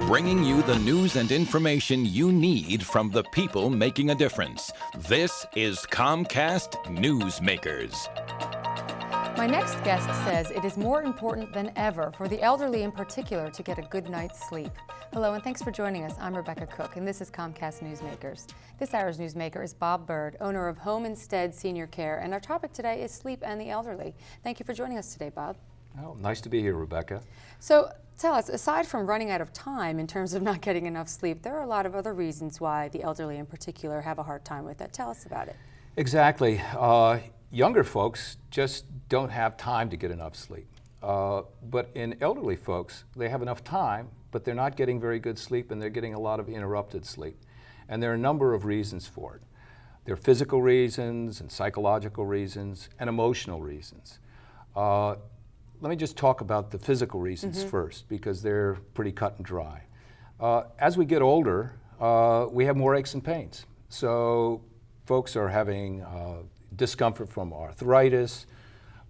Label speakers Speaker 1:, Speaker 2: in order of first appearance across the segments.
Speaker 1: bringing you the news and information you need from the people making a difference. This is Comcast Newsmakers.
Speaker 2: My next guest says it is more important than ever for the elderly in particular to get a good night's sleep. Hello and thanks for joining us. I'm Rebecca Cook and this is Comcast Newsmakers. This hour's newsmaker is Bob Bird, owner of Home Instead Senior Care, and our topic today is sleep and the elderly. Thank you for joining us today, Bob.
Speaker 3: Oh, nice to be here, Rebecca.
Speaker 2: So tell us, aside from running out of time in terms of not getting enough sleep, there are a lot of other reasons why the elderly in particular have a hard time with it. Tell us about it.
Speaker 3: Exactly. Younger folks just don't have time to get enough sleep. But in elderly folks, they have enough time, but they're not getting very good sleep and they're getting a lot of interrupted sleep. And there are a number of reasons for it. There are physical reasons and psychological reasons and emotional reasons. Let me just talk about the physical reasons first, because they're pretty cut and dry. As we get older, we have more aches and pains. So folks are having discomfort from arthritis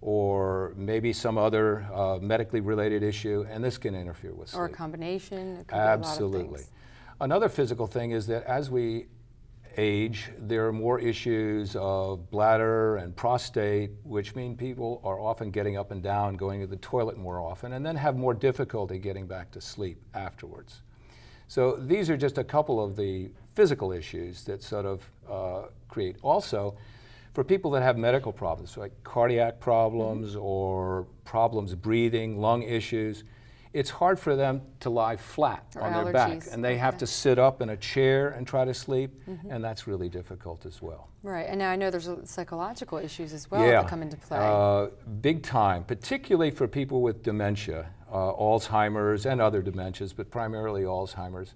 Speaker 3: or maybe some other medically related issue, and this can interfere with sleep.
Speaker 2: Or a combination. It could
Speaker 3: Absolutely.
Speaker 2: be a lot of things.
Speaker 3: Another physical thing is that as we age, there are more issues of bladder and prostate, which mean people are often getting up and down, going to the toilet more often, and then have more difficulty getting back to sleep afterwards. So these are just a couple of the physical issues that sort of create. Also, for people that have medical problems, like cardiac problems or problems breathing, lung issues, it's hard for them to lie flat
Speaker 2: Or
Speaker 3: on
Speaker 2: allergies.
Speaker 3: their back, and they have to sit up in a chair and try to sleep, and that's really difficult as well.
Speaker 2: Right, and now I know there's psychological issues as well that come into play.
Speaker 3: Big time, particularly for people with dementia, Alzheimer's and other dementias, but primarily Alzheimer's.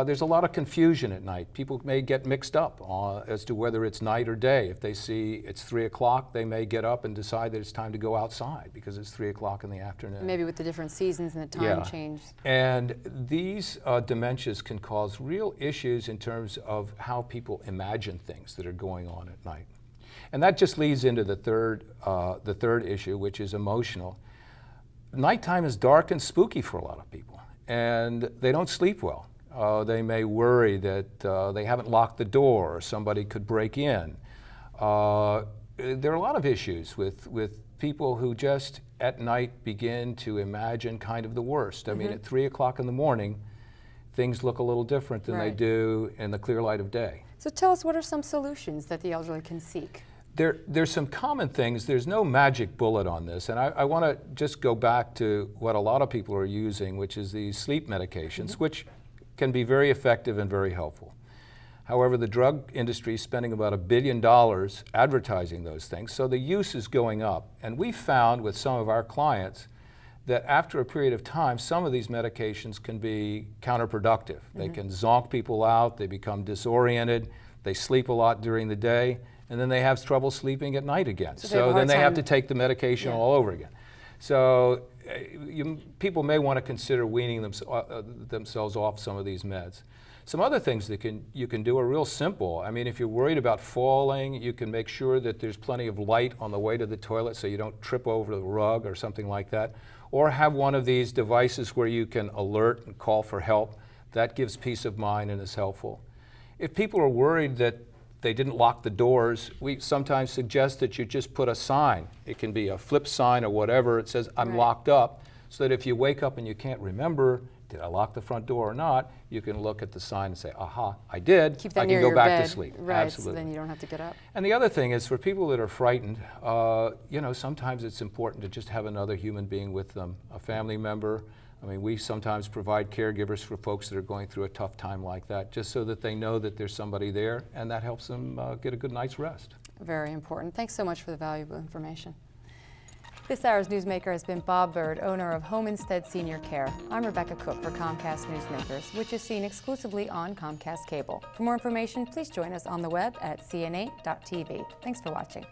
Speaker 3: There's a lot of confusion at night. People may get mixed up as to whether it's night or day. If they see it's 3 o'clock, they may get up and decide that it's time to go outside because it's 3 o'clock in the afternoon.
Speaker 2: Maybe with the different seasons and the time change.
Speaker 3: And these dementias can cause real issues in terms of how people imagine things that are going on at night. And that just leads into the third issue, which is emotional. Nighttime is dark and spooky for a lot of people, and they don't sleep well. They may worry that they haven't locked the door or somebody could break in. There are a lot of issues with people who just at night begin to imagine kind of the worst. I mean, at 3 o'clock in the morning, things look a little different than they do in the clear light of day.
Speaker 2: So tell us, what are some solutions that the elderly can seek?
Speaker 3: There's some common things. There's no magic bullet on this, and I want to just go back to what a lot of people are using, which is these sleep medications, which can be very effective and very helpful. However, the drug industry is spending about $1 billion advertising those things, so the use is going up. And we found with some of our clients that after a period of time, some of these medications can be counterproductive. They can zonk people out, they become disoriented, they sleep a lot during the day, and then they have trouble sleeping at night again. So then they have to take the medication all over again. So people may want to consider weaning themselves off some of these meds. Some other things that you can do are real simple. I mean, if you're worried about falling, you can make sure that there's plenty of light on the way to the toilet so you don't trip over the rug or something like that. Or have one of these devices where you can alert and call for help. That gives peace of mind and is helpful. If people are worried that they didn't lock the doors, we sometimes suggest that you just put a sign. It can be a flip sign or whatever. It says, I'm locked up, so that if you wake up and you can't remember, did I lock the front door or not, you can look at the sign and say, aha, I did.
Speaker 2: Keep that
Speaker 3: I
Speaker 2: near
Speaker 3: can go
Speaker 2: your
Speaker 3: back
Speaker 2: bed.
Speaker 3: to sleep.
Speaker 2: Right,
Speaker 3: Absolutely.
Speaker 2: so then you don't have to get up.
Speaker 3: And the other thing is, for people that are frightened, sometimes it's important to just have another human being with them, a family member. I mean, we sometimes provide caregivers for folks that are going through a tough time like that, just so that they know that there's somebody there, and that helps them get a good night's rest.
Speaker 2: Very important. Thanks so much for the valuable information. This hour's newsmaker has been Bob Bird, owner of Home Instead Senior Care. I'm Rebecca Cook for Comcast Newsmakers, which is seen exclusively on Comcast Cable. For more information, please join us on the web at cna.tv. Thanks for watching.